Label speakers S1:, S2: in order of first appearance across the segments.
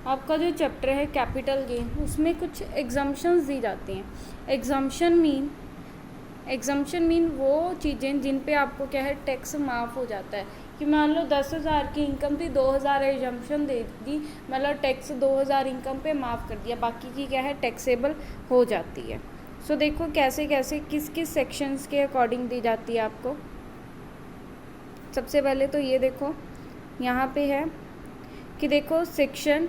S1: आपका जो चैप्टर है कैपिटल गेन, उसमें कुछ एग्जम्पशंस दी जाती हैं। एग्जम्पशन मीन वो चीज़ें जिन पे आपको क्या है टैक्स माफ़ हो जाता है। कि मान लो 10,000 की इनकम थी, 2,000 एग्जम्पशन दे दी, मतलब टैक्स 2,000 इनकम पे माफ़ कर दिया, बाकी की क्या है टैक्सेबल हो जाती है। सो देखो कैसे कैसे किस किस सेक्शंस के अकॉर्डिंग दी जाती है आपको। सबसे पहले तो ये देखो यहाँ पे है कि देखो सेक्शन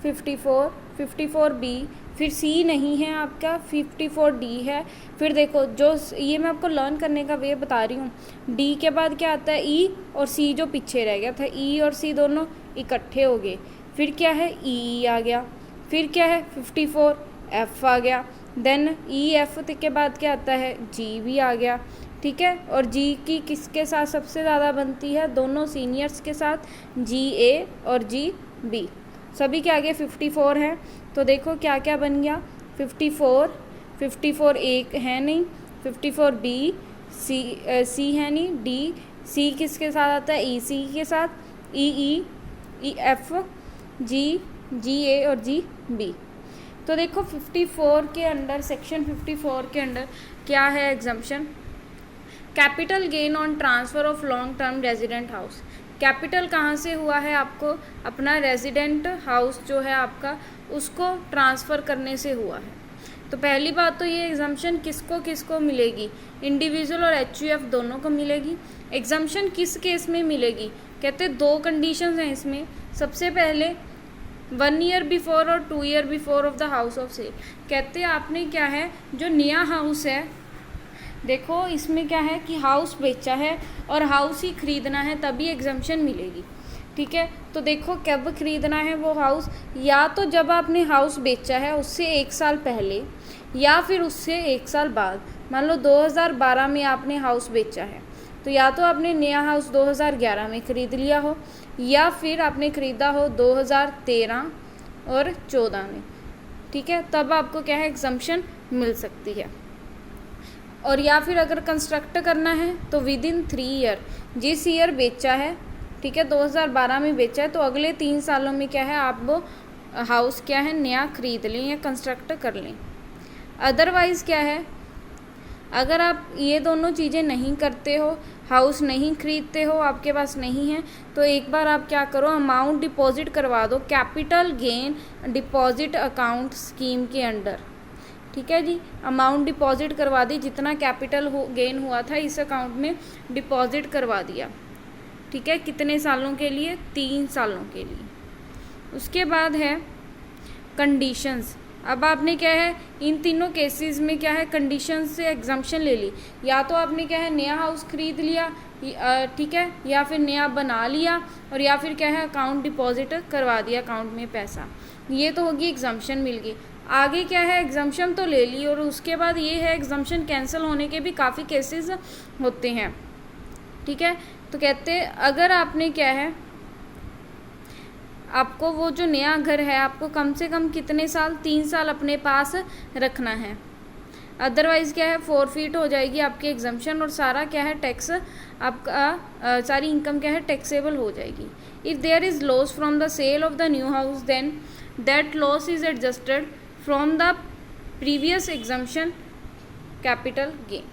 S1: 54B, फिर सी नहीं है आपका, 54D है। फिर देखो जो ये मैं आपको लर्न करने का वे बता रही हूँ। डी के बाद क्या आता है ई, और सी जो पीछे रह गया था, ई और सी दोनों इकट्ठे हो गए। फिर क्या है ई आ गया, फिर क्या है 54F आ गया, देन EF के बाद क्या आता है जी भी आ गया। ठीक है, और जी की किसके साथ सबसे ज़्यादा बनती है, दोनों सीनियर्स के साथ, GA और GB, सभी के आगे 54 है। तो देखो क्या क्या बन गया, 54 एक है नहीं, 54B, सी है नहीं, डी, सी किसके साथ आता है EC के साथ, EE, EF, GA और GB। तो देखो 54 के अंडर, सेक्शन 54 के अंडर क्या है exemption, capital gain on transfer of long term resident house. Capital कहाँ से हुआ है, आपको अपना रेजिडेंट हाउस जो है आपका उसको ट्रांसफ़र करने से हुआ है। तो पहली बात तो ये एग्जम्पशन किसको किसको मिलेगी, इंडिविजुअल और HUF दोनों को मिलेगी। एग्जम्पशन किस केस में मिलेगी, कहते 2 कंडीशंस हैं इसमें। सबसे पहले 1 ईयर बिफोर और 2 year before of the house of sale. कहते आपने क्या है जो नया हाउस है, देखो इसमें क्या है कि हाउस बेचा है और हाउस ही खरीदना है तभी एग्जम्पशन मिलेगी। ठीक है, तो देखो कब खरीदना है वो हाउस, या तो जब आपने हाउस बेचा है उससे 1 साल पहले, या फिर उससे 1 साल बाद। मान लो 2012 में आपने हाउस बेचा है, तो या तो आपने नया हाउस 2011 में ख़रीद लिया हो, या फिर आपने ख़रीदा हो 2013 और 14 में। ठीक है, तब आपको क्या है एग्जम्पशन मिल सकती है। और या फिर अगर कंस्ट्रक्ट करना है तो विद इन 3 ईयर, जिस ईयर बेचा है, ठीक है 2012 में बेचा है, तो अगले 3 सालों में क्या है आप वो हाउस क्या है नया खरीद लें या कंस्ट्रक्ट कर लें। अदरवाइज़ क्या है, अगर आप ये दोनों चीज़ें नहीं करते हो, हाउस नहीं खरीदते हो, आपके पास नहीं है, तो एक बार आप क्या करो अमाउंट डिपॉजिट करवा दो capital gain deposit account scheme के अंडर। ठीक है जी, अमाउंट डिपॉजिट करवा दी, जितना कैपिटल गेन हुआ था इस अकाउंट में डिपॉजिट करवा दिया। ठीक है, कितने सालों के लिए, 3 सालों के लिए। उसके बाद है कंडीशंस। अब आपने क्या है इन तीनों केसेस में क्या है कंडीशंस से एग्जम्पशन ले ली, या तो आपने क्या है नया हाउस खरीद लिया, ठीक है, या फिर नया बना लिया, और या फिर क्या है अकाउंट डिपॉजिट करवा दिया अकाउंट में पैसा, ये तो होगी एग्जम्पशन मिल गई। आगे क्या है एग्जम्पशन तो ले ली, और उसके बाद ये है एग्जम्पशन कैंसिल होने के भी काफ़ी केसेस होते हैं। ठीक है, तो कहते हैं अगर आपने क्या है आपको वो जो नया घर है आपको कम से कम कितने साल, 3 साल अपने पास रखना है, अदरवाइज़ क्या है फोरफीट हो जाएगी आपकी एग्जम्पशन, और सारा क्या है टैक्स आपका सारी इनकम क्या है टैक्सेबल हो जाएगी। If there is loss from the sale of the new house then that loss is adjusted from the previous exemption capital gain.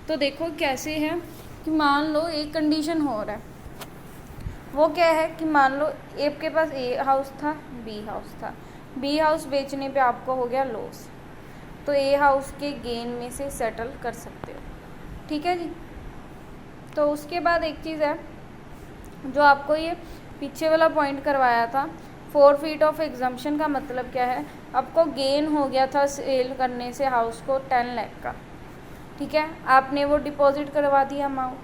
S1: तो देखो कैसे है कि मान लो एक कंडीशन हो रहा है, वो क्या है कि मान लो आपके पास ए हाउस था, बी हाउस था, बी हाउस बेचने पे आपको हो गया लॉस, तो ए हाउस के गेन में से सेटल कर सकते हो। ठीक है जी, तो उसके बाद एक चीज़ है जो आपको ये पीछे वाला पॉइंट करवाया था, फोरफीट ऑफ एग्जम्पशन का मतलब क्या है, आपको गेन हो गया था सेल करने से हाउस को 10 लाख का। ठीक है, आपने वो डिपॉजिट करवा दिया अमाउंट,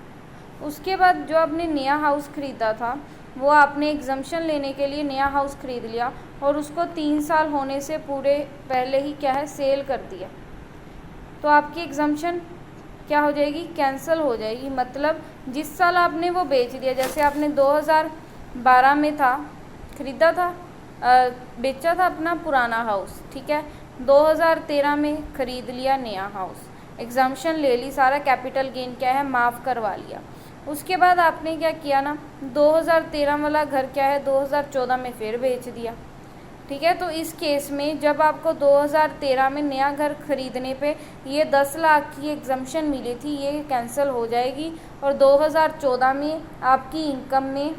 S1: उसके बाद जो आपने नया हाउस ख़रीदा था वो आपने एग्जम्पशन लेने के लिए नया हाउस ख़रीद लिया, और उसको 3 साल होने से पूरे पहले ही क्या है सेल कर दिया, तो आपकी एग्जम्पशन क्या हो जाएगी कैंसिल हो जाएगी। मतलब जिस साल आपने वो बेच दिया, जैसे आपने 2012 में था ख़रीदा था, बेचा था अपना पुराना हाउस, ठीक है, 2013 में ख़रीद लिया नया हाउस, एग्जम्पशन ले ली, सारा कैपिटल गेन क्या है माफ़ करवा लिया। उसके बाद आपने क्या किया ना, 2013 वाला घर क्या है 2014 में फिर बेच दिया, ठीक है। तो इस केस में जब आपको 2013 में नया घर खरीदने पे ये 10 लाख की एग्जम्पशन मिली थी, ये कैंसिल हो जाएगी और 2014 में आपकी इनकम में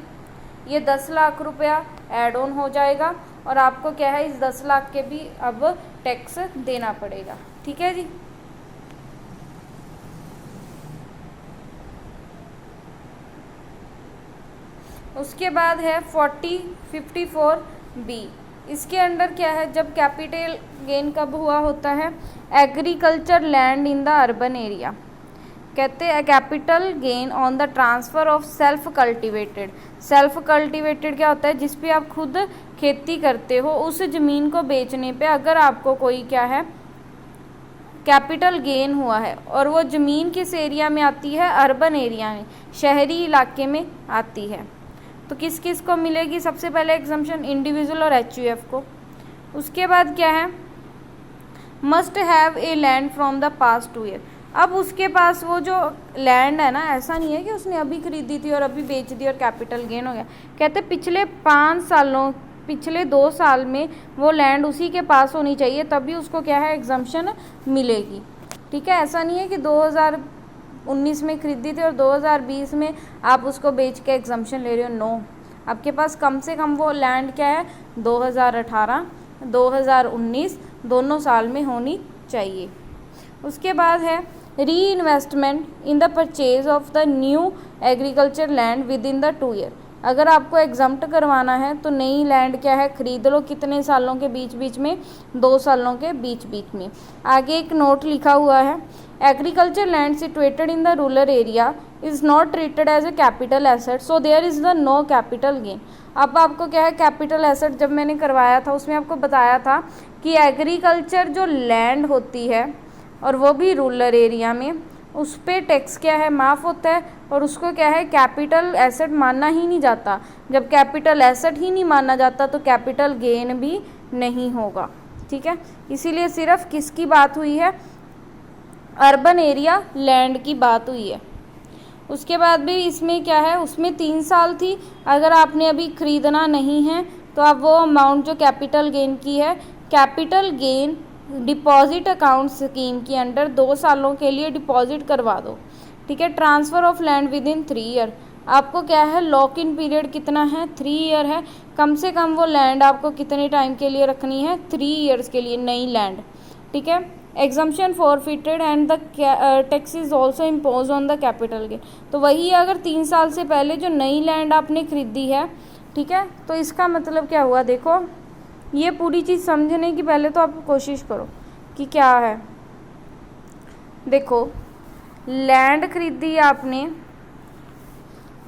S1: ये 10 लाख रुपया ऐड ऑन हो जाएगा और आपको क्या है, इस 10 लाख के भी अब टैक्स देना पड़ेगा। ठीक है जी। उसके बाद है 54B। इसके अंडर क्या है, जब कैपिटल गेन कब हुआ होता है, agriculture land in the urban area. कहते हैं capital gain on the transfer of self cultivated. Self cultivated क्या होता है, जिस पे आप खुद खेती करते हो, उस ज़मीन को बेचने पे अगर आपको कोई क्या है कैपिटल गेन हुआ है और वो ज़मीन किस एरिया में आती है, अर्बन एरिया में, शहरी इलाके में आती है, तो किस किस को मिलेगी, सबसे पहले एग्जम्पशन इंडिविजुअल और HUF को। उसके बाद क्या है, must have a land from the past 2 year. अब उसके पास वो जो लैंड है ना, ऐसा नहीं है कि उसने अभी खरीदी थी और अभी बेच दी और कैपिटल गेन हो गया। कहते पिछले 2 साल में वो लैंड उसी के पास होनी चाहिए, तभी उसको क्या है एग्जम्पशन मिलेगी। ठीक है, ऐसा नहीं है कि 2019 में खरीदी थी और 2020 में आप उसको बेच के एग्जम्पशन ले रहे हो। नो, आपके पास कम से कम वो लैंड क्या है 2018 2019 दोनों साल में होनी चाहिए। उसके बाद है री investment in the purchase of the new agriculture land with in the 2 year. अगर आपको एग्जम्प्ट करवाना है तो नई लैंड क्या है खरीद लो, कितने सालों के बीच बीच में, 2 सालों के बीच बीच में। आगे एक नोट लिखा हुआ है, agriculture land situated in the rural area is not treated as a capital asset, so there is the no capital gain. अब आपको क्या है कैपिटल एसेट, जब मैंने करवाया था उसमें आपको बताया था कि एग्रीकल्चर जो लैंड होती है और वो भी रूरल एरिया में, उस पर टैक्स क्या है माफ़ होता है और उसको क्या है कैपिटल एसेट माना ही नहीं जाता। जब कैपिटल एसेट ही नहीं माना जाता तो कैपिटल गेन भी नहीं होगा। ठीक है, इसीलिए सिर्फ किसकी बात हुई है, अर्बन एरिया लैंड की बात हुई है। उसके बाद भी इसमें क्या है, उसमें 3 साल थी, अगर आपने अभी ख़रीदना नहीं है तो आप वो अमाउंट जो कैपिटल गेन की है, capital gain deposit account scheme के अंडर 2 सालों के लिए डिपॉजिट करवा दो। ठीक है, transfer of land with in 3 year. आपको क्या है लॉक इन पीरियड कितना है, 3 ईयर है। कम से कम वो लैंड आपको कितने टाइम के लिए रखनी है, 3 ईयर्स के लिए नई लैंड। ठीक है, exemption forfeited and the tax is also impose on the capital gain. तो वही अगर 3 साल से पहले जो नई लैंड आपने खरीदी है, ठीक है, तो इसका मतलब क्या हुआ, देखो ये पूरी चीज़ समझने की पहले तो आप कोशिश करो कि क्या है। देखो लैंड खरीदी आपने,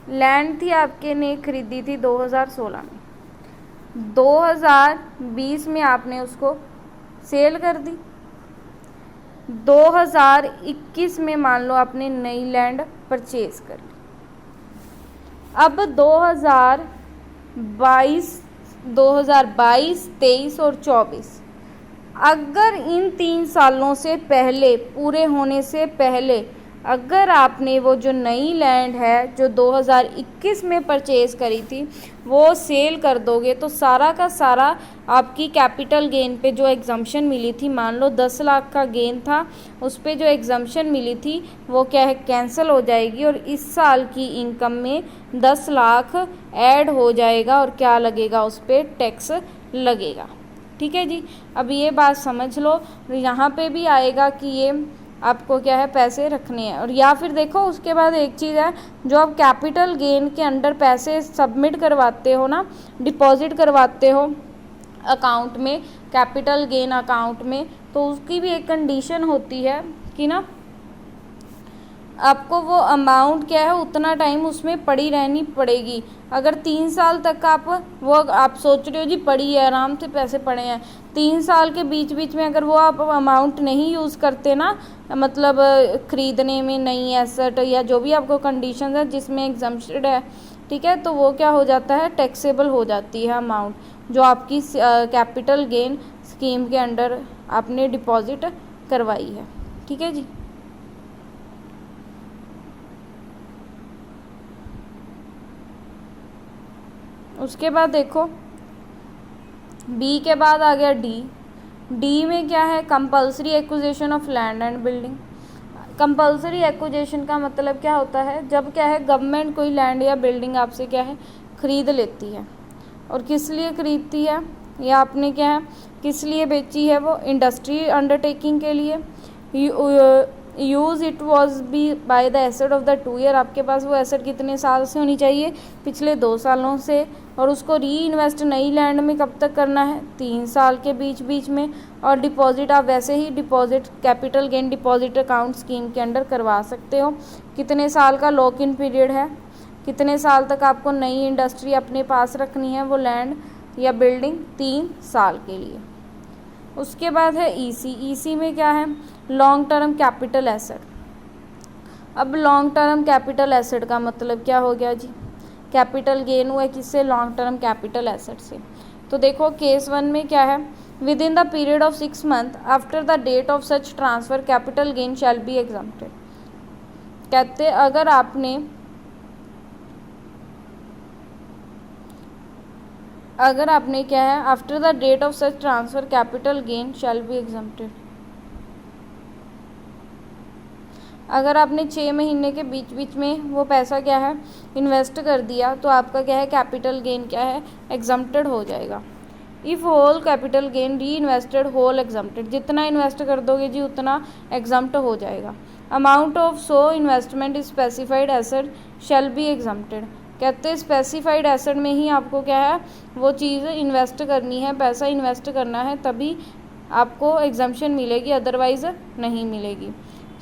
S1: लैंड थी आपके ने खरीदी थी 2016 में, 2020 में आपने उसको सेल कर दी, 2021 में मान लो आपने नई लैंड परचेज कर ली। अब 2022, 23 और 24, अगर इन 3 सालों से पहले पूरे होने से पहले अगर आपने वो जो नई लैंड है जो 2021 में परचेज़ करी थी वो सेल कर दोगे तो सारा का सारा आपकी कैपिटल गेन पे जो एग्जम्पशन मिली थी, मान लो 10 लाख का गेन था, उस पे जो एग्जम्पशन मिली थी वो क्या है कैंसिल हो जाएगी और इस साल की इनकम में 10 लाख ऐड हो जाएगा और क्या लगेगा, उस पर टैक्स लगेगा। ठीक है जी, अब ये बात समझ लो, यहाँ पे भी आएगा कि ये आपको क्या है पैसे रखने हैं। और या फिर देखो उसके बाद एक चीज़ है, जो आप कैपिटल गेन के अंडर पैसे सबमिट करवाते हो ना, डिपॉजिट करवाते हो अकाउंट में, कैपिटल गेन अकाउंट में, तो उसकी भी एक कंडीशन होती है कि ना आपको वो अमाउंट क्या है उतना टाइम उसमें पड़ी रहनी पड़ेगी। अगर 3 साल तक आप सोच रहे हो जी पड़ी है, आराम से पैसे पड़े हैं, 3 साल के बीच बीच में अगर वो आप अमाउंट नहीं यूज़ करते ना, मतलब ख़रीदने में नई एसेट या जो भी आपको कंडीशन है जिसमें एग्जम्प्टेड है, ठीक है, तो वो क्या हो जाता है टैक्सेबल हो जाती है अमाउंट जो आपकी कैपिटल गेन स्कीम के अंडर आपने डिपॉजिट करवाई है। ठीक है जी। उसके बाद देखो बी के बाद आ गया डी। डी में क्या है, compulsory acquisition of land and building. Compulsory acquisition का मतलब क्या होता है, जब क्या है गवर्नमेंट कोई लैंड या बिल्डिंग आपसे क्या है ख़रीद लेती है, और किस लिए ख़रीदती है, या आपने क्या है किस लिए बेची है, वो इंडस्ट्री अंडरटेकिंग के लिए। Use it was be by the asset of the 2 year, आपके पास वो एसेट कितने साल से होनी चाहिए, पिछले 2 सालों से, और उसको री इन्वेस्ट नई लैंड में कब तक करना है, 3 साल के बीच में। और डिपॉजिट आप वैसे ही deposit capital gain deposit account scheme के अंडर करवा सकते हो। कितने साल का लॉक इन पीरियड है, कितने साल तक आपको नई इंडस्ट्री अपने पास रखनी है, वो लैंड या बिल्डिंग 3 साल के लिए। उसके बाद है ईसी। ईसी में क्या है, लॉन्ग टर्म कैपिटल एसेट। अब लॉन्ग टर्म कैपिटल एसेट का मतलब क्या हो गया जी, कैपिटल गेन हुआ है किससे, लॉन्ग टर्म कैपिटल एसेट से। तो देखो केस 1 में क्या है, with in the period of 6 month after the date of such transfer capital gain shall be exempted. कहते अगर आपने क्या है, after the date of such transfer capital gain shall be exempted. अगर आपने 6 महीने के बीच में वो पैसा क्या है इन्वेस्ट कर दिया, तो आपका क्या है कैपिटल गेन क्या है एग्जम्प्टेड हो जाएगा। इफ़ होल कैपिटल गेन री इन्वेस्टेड होल एग्जम्प्टेड, जितना इन्वेस्ट कर दोगे जी उतना एग्जम्प्ट हो जाएगा। Amount of so investment specified asset shell be exempted. कहते हैं स्पेसिफाइड एसेट में ही आपको क्या है वो चीज़ इन्वेस्ट करनी है, पैसा इन्वेस्ट करना है, तभी आपको एग्जम्पशन मिलेगी, अदरवाइज़ नहीं मिलेगी।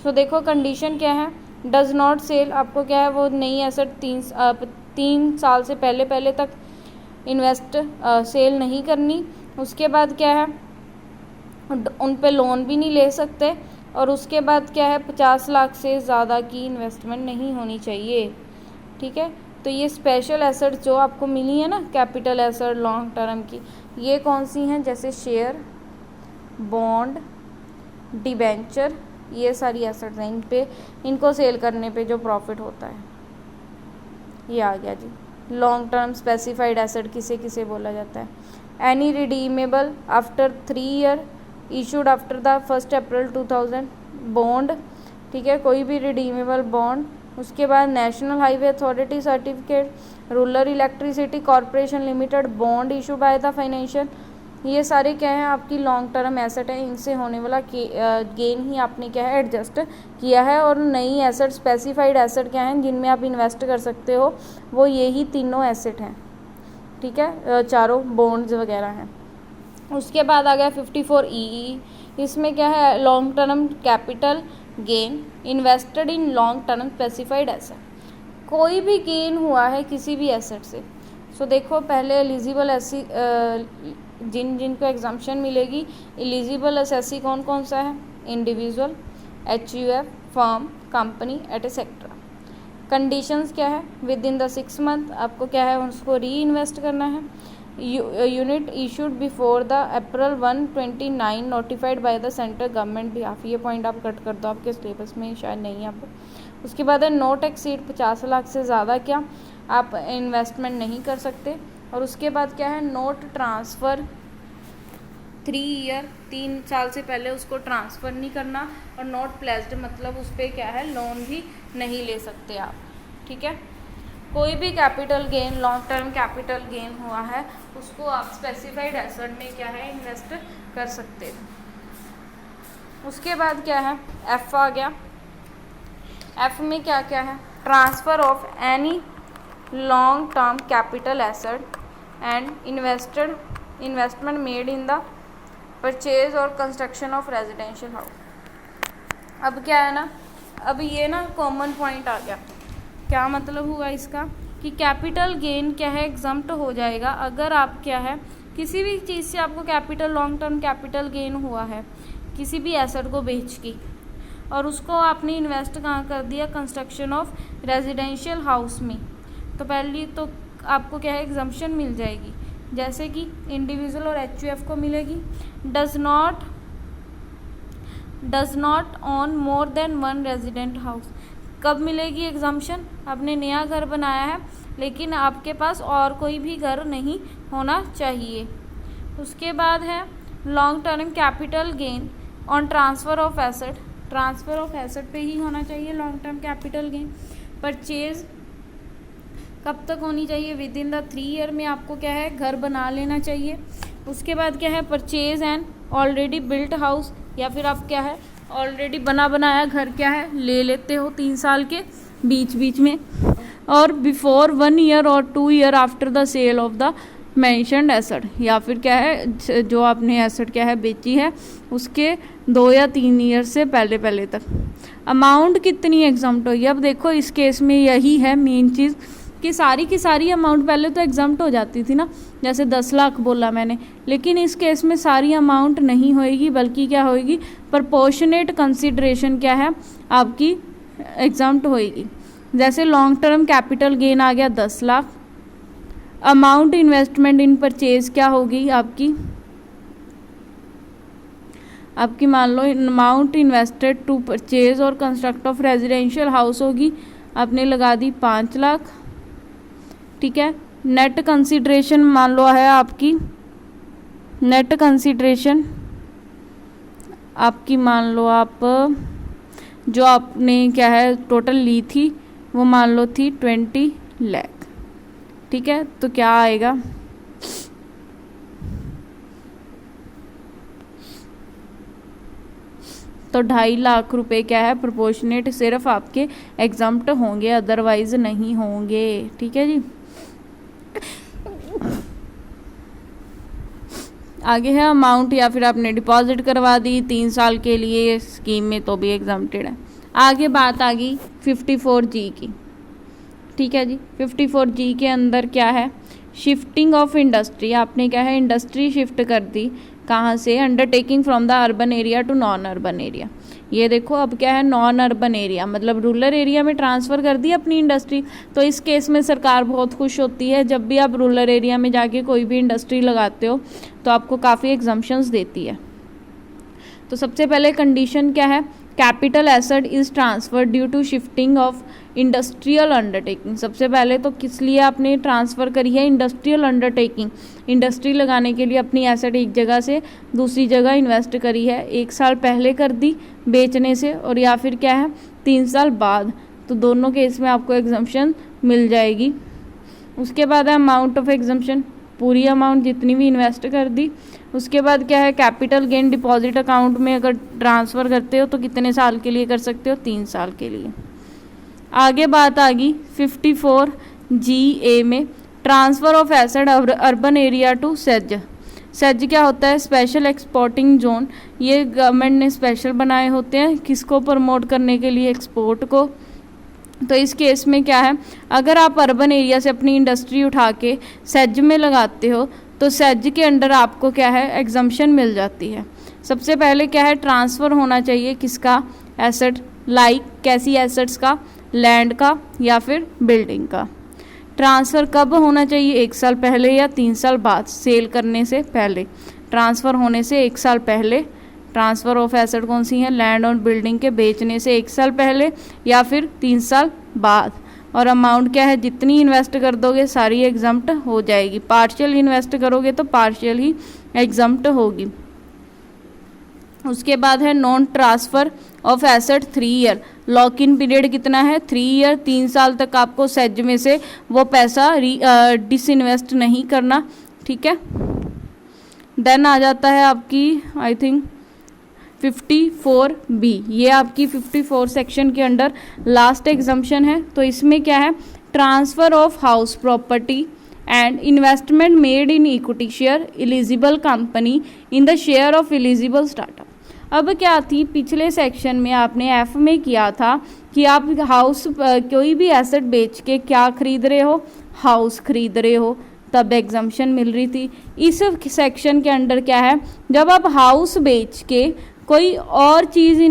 S1: सो देखो कंडीशन क्या है, डज नॉट सेल, आपको क्या है वो नई एसेट 3 साल से पहले तक इन्वेस्ट सेल नहीं करनी। उसके बाद क्या है उन पे लोन भी नहीं ले सकते, और उसके बाद क्या है 50 लाख से ज़्यादा की इन्वेस्टमेंट नहीं होनी चाहिए। ठीक है, तो ये स्पेशल एसेट जो आपको मिली है ना कैपिटल एसेट लॉन्ग टर्म की, ये कौन सी हैं, जैसे शेयर, बॉन्ड, डिबेंचर, ये सारी एसेट्स हैं। इनको सेल करने पे जो प्रॉफिट होता है ये आ गया जी। लॉन्ग टर्म स्पेसिफाइड एसेट किसे किसे बोला जाता है, any redeemable after 3 year issued after the 1 April 2000 bond. ठीक है, कोई भी रिडीमेबल बॉन्ड। उसके बाद national highway authority certificate, rural electricity corporation limited bond issue by the financial, ये सारे क्या हैं आपकी लॉन्ग टर्म एसेट है। इनसे होने वाला गेन ही आपने क्या है एडजस्ट किया है। और नई एसेट स्पेसिफाइड एसेट क्या हैं जिनमें आप इन्वेस्ट कर सकते हो, वो यही तीनों एसेट हैं। ठीक है, चारों बॉन्ड्स वगैरह हैं। उसके बाद आ गया 54EE। इसमें क्या है long term capital gain invested in long term specified asset, कोई भी गेन हुआ है किसी भी एसेट से। सो देखो पहले एलिजिबल एसी जिनको एग्जाम्पशन मिलेगी, एलिजिबल एसेसी कौन कौन सा है, individual, HUF, firm, company etcetera. Conditions क्या है, विद इन द 6 मंथ आपको क्या है उसको री इन्वेस्ट करना है। Unit issued before the April 1, 29 notified by the central government behalf. ये पॉइंट आप कट कर दो, आपके सिलेबस में शायद नहीं है आप। उसके बाद है नोट एक्सीड 50 लाख से ज़्यादा क्या आप इन्वेस्टमेंट नहीं कर सकते। और उसके बाद क्या है नोट ट्रांसफ़र 3 ईयर 3 साल से पहले उसको ट्रांसफ़र नहीं करना। और नोट प्लेस्ड मतलब उस पर क्या है लोन भी नहीं ले सकते आप। ठीक है, कोई भी capital gain long term capital gain हुआ है उसको आप स्पेसिफाइड एसेट में क्या है इन्वेस्ट कर सकते हो। उसके बाद क्या है F आ गया। F में क्या क्या है, transfer of any long term capital asset and investment made in the purchase और कंस्ट्रक्शन ऑफ रेजिडेंशियल हाउस। अब क्या है ना, अब ये ना कॉमन पॉइंट आ गया। क्या मतलब हुआ इसका कि कैपिटल गेन क्या है एग्जम्प्ट हो जाएगा अगर आप क्या है किसी भी चीज़ से आपको capital long term capital gain हुआ है किसी भी एसेट को बेच के, और उसको आपने इन्वेस्ट कहाँ कर दिया, कंस्ट्रक्शन ऑफ रेजिडेंशियल हाउस में, तो पहली तो आपको क्या है एग्जम्पशन मिल जाएगी। जैसे कि इंडिविजुअल और HUF को मिलेगी। Does not on more than 1 resident house, कब मिलेगी एग्जम्पशन, आपने नया घर बनाया है लेकिन आपके पास और कोई भी घर नहीं होना चाहिए। उसके बाद है long term capital gain on transfer of asset, transfer of asset पे ही होना चाहिए long term capital gain. Purchase कब तक होनी चाहिए, विद इन द 3 ईयर में आपको क्या है घर बना लेना चाहिए। उसके बाद क्या है purchase and already built house, या फिर आप क्या है ऑलरेडी बना बनाया घर क्या है ले लेते हो 3 साल के बीच बीच में, और बिफोर 1 ईयर और 2 year after the sale of the mentioned asset, या फिर क्या है जो आपने एसेट क्या है बेची है उसके 2 या 3 ईयर से पहले पहले तक। अमाउंट कितनी एग्जम्प्ट होगी, अब देखो इस केस में यही है मेन चीज़ कि सारी की सारी अमाउंट पहले तो एग्जम्प्ट हो जाती थी ना, जैसे 10 लाख बोला मैंने, लेकिन इस केस में सारी अमाउंट नहीं होएगी, बल्कि क्या होएगी प्रपोर्शनेट कंसिडरेशन क्या है आपकी एग्जम्प्ट होएगी। जैसे लॉन्ग टर्म कैपिटल गेन आ गया 10 lakh, amount investment in purchase क्या होगी आपकी मान लो अमाउंट इन्वेस्टेड टू परचेज और कंस्ट्रक्ट ऑफ रेजिडेंशियल हाउस होगी, आपने लगा दी 5 लाख, ठीक है। नेट कंसिडरेशन मान लो है आपकी, नेट कंसिडरेशन आपकी मान लो आप जो आपने क्या है टोटल ली थी वो मान लो थी 20 लाख, ठीक है। तो क्या आएगा तो 2.5 लाख रुपए क्या है प्रोपोर्शनेट सिर्फ आपके एग्जम्प्ट होंगे, अदरवाइज नहीं होंगे, ठीक है जी। आगे है अमाउंट, या फिर आपने डिपॉजिट करवा दी 3 साल के लिए स्कीम में तो भी एग्जम्प्टेड है। आगे बात आ गई 54G की, ठीक है जी। 54G के अंदर क्या है शिफ्टिंग ऑफ इंडस्ट्री, आपने क्या है इंडस्ट्री शिफ्ट कर दी कहाँ से, undertaking from the urban area to non urban area. ये देखो अब क्या है नॉन अर्बन एरिया मतलब रूरल एरिया में ट्रांसफ़र कर दी अपनी इंडस्ट्री, तो इस केस में सरकार बहुत खुश होती है। जब भी आप रूरल एरिया में जाके कोई भी इंडस्ट्री लगाते हो तो आपको काफ़ी एग्जम्पशंस देती है। तो सबसे पहले कंडीशन क्या है, capital asset is transfer due to shifting of industrial undertaking. सबसे पहले तो किस लिए आपने ट्रांसफ़र करी है, इंडस्ट्रियल अंडरटेकिंग, इंडस्ट्री लगाने के लिए अपनी एसेट एक जगह से दूसरी जगह इन्वेस्ट करी है, 1 साल पहले कर दी बेचने से, और या फिर क्या है 3 साल बाद, तो दोनों केस में आपको एग्जम्पशन मिल जाएगी। उसके बाद है अमाउंट ऑफ एग्जम्पशन, पूरी अमाउंट जितनी भी इन्वेस्ट कर दी। उसके बाद क्या है कैपिटल गेन डिपॉजिट अकाउंट में अगर ट्रांसफ़र करते हो तो कितने साल के लिए कर सकते हो, 3 साल के लिए। आगे बात आ गई 54G में transfer of asset urban area to SEZ. SEZ क्या होता है, स्पेशल एक्सपोर्टिंग जोन। ये गवर्नमेंट ने स्पेशल बनाए होते हैं किसको प्रमोट करने के लिए, एक्सपोर्ट को। तो इस केस में क्या है, अगर आप अर्बन एरिया से अपनी इंडस्ट्री उठा के सेज में लगाते हो तो सेज के अंडर आपको क्या है एग्जम्पशन मिल जाती है। सबसे पहले क्या है ट्रांसफ़र होना चाहिए किसका, एसेट, लाइक कैसी एसेट्स का, लैंड का या फिर बिल्डिंग का। ट्रांसफ़र कब होना चाहिए, 1 साल पहले या 3 साल बाद, सेल करने से पहले। ट्रांसफ़र होने से 1 साल पहले, ट्रांसफ़र ऑफ एसेट कौन सी है, लैंड और बिल्डिंग के बेचने से 1 साल पहले या फिर 3 साल बाद। और अमाउंट क्या है, जितनी इन्वेस्ट कर दोगे सारी एग्जम्प्ट हो जाएगी, पार्शियल इन्वेस्ट करोगे तो पार्शियल ही एग्जम्प्ट होगी। उसके बाद है non transfer of asset 3 year, lock in period कितना है 3 ईयर, 3 साल तक आपको सेज में से वो पैसा डिसइन्वेस्ट नहीं करना, ठीक है। देन आ जाता है आपकी आई थिंक 54B, ये आपकी 54 सेक्शन के अंडर लास्ट एग्जम्पशन है। तो इसमें क्या है, transfer of house property and investment made in equity share eligible company in the share of eligible startup. अब क्या थी पिछले सेक्शन में आपने एफ में किया था कि आप हाउस कोई भी एसेट बेच के क्या खरीद रहे हो, हाउस खरीद रहे हो, तब एग्जम्पशन मिल रही थी। इस सेक्शन के अंडर क्या है, जब आप हाउस बेच के कोई और चीज़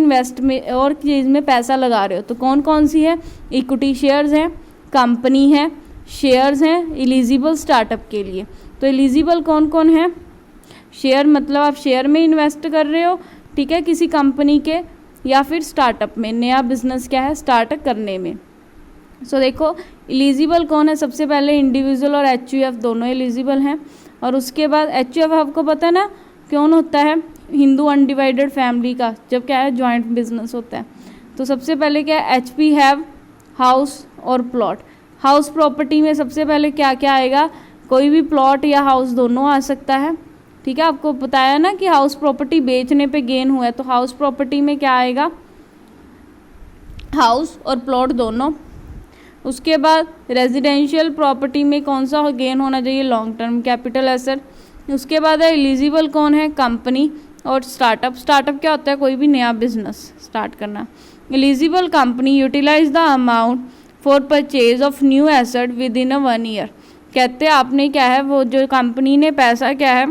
S1: और चीज़ में पैसा लगा रहे हो तो कौन कौन सी है, इक्विटी शेयर्स हैं, कंपनी है, शेयर्स हैं एलिजिबल स्टार्टअप के लिए। तो एलिजिबल कौन कौन है, शेयर मतलब आप शेयर में इन्वेस्ट कर रहे हो, ठीक है, किसी कंपनी के या फिर स्टार्टअप में, नया बिजनेस क्या है स्टार्ट करने में। सो देखो एलिजिबल कौन है, सबसे पहले इंडिविजुअल और HUF दोनों एलिजिबल हैं। और उसके बाद HUF आपको पता है ना कौन होता है, हिंदू अनडिवाइडेड फैमिली का जब क्या है जॉइंट बिजनेस होता है। तो सबसे पहले क्या है HP हैव हाउस और प्लॉट। हाउस प्रॉपर्टी में सबसे पहले क्या क्या आएगा, कोई भी प्लॉट या हाउस दोनों आ सकता है, ठीक है। आपको बताया ना कि हाउस प्रॉपर्टी बेचने पे गेन हुआ है, तो हाउस प्रॉपर्टी में क्या आएगा, हाउस और प्लॉट दोनों। उसके बाद रेजिडेंशियल प्रॉपर्टी में कौन सा गेन होना चाहिए, लॉन्ग टर्म कैपिटल एसेट। उसके बाद है एलिजिबल कौन है, कंपनी और स्टार्टअप। स्टार्टअप क्या होता है, कोई भी नया बिजनेस स्टार्ट करना। Eligible company utilise the amount for purchase of new asset with in 1 year. कहते हैं आपने क्या है वो जो कंपनी ने पैसा क्या है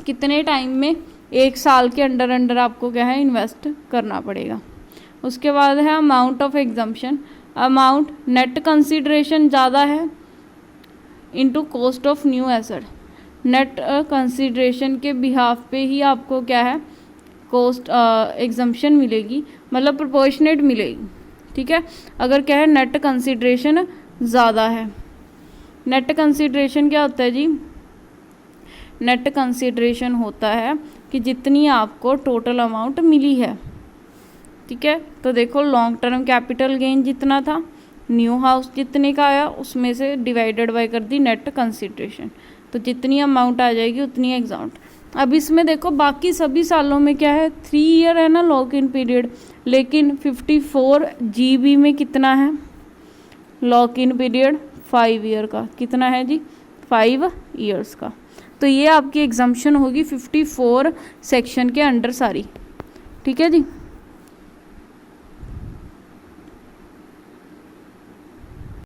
S1: कितने टाइम में, 1 साल के अंडर आपको क्या है इन्वेस्ट करना पड़ेगा। उसके बाद है amount of exemption. Amount net consideration ज़्यादा है into cost of new asset. Net consideration के बिहाफ पे ही आपको क्या है कॉस्ट एग्जम्पशन मिलेगी, मतलब प्रोपोर्शनेट मिलेगी, ठीक है। अगर क्या है नेट कंसीडरेशन ज़्यादा है। नेट कंसीडरेशन क्या होता है जी, नेट कंसीडरेशन होता है कि जितनी आपको टोटल अमाउंट मिली है, ठीक है। तो देखो लॉन्ग टर्म कैपिटल गेन जितना था, न्यू हाउस जितने का आया उसमें से डिवाइडेड बाय कर दी नेट कंसीडरेशन, तो जितनी अमाउंट आ जाएगी उतनी एग्जाउंट। अब इसमें देखो बाकी सभी सालों में क्या है 3 ईयर है ना लॉक इन पीरियड, लेकिन 54 GB में कितना है लॉक इन पीरियड, 5 ईयर का। कितना है जी, 5 ईयर्स का। तो ये आपकी एग्जाम्पशन होगी 54 सेक्शन के अंडर सारी, ठीक है जी।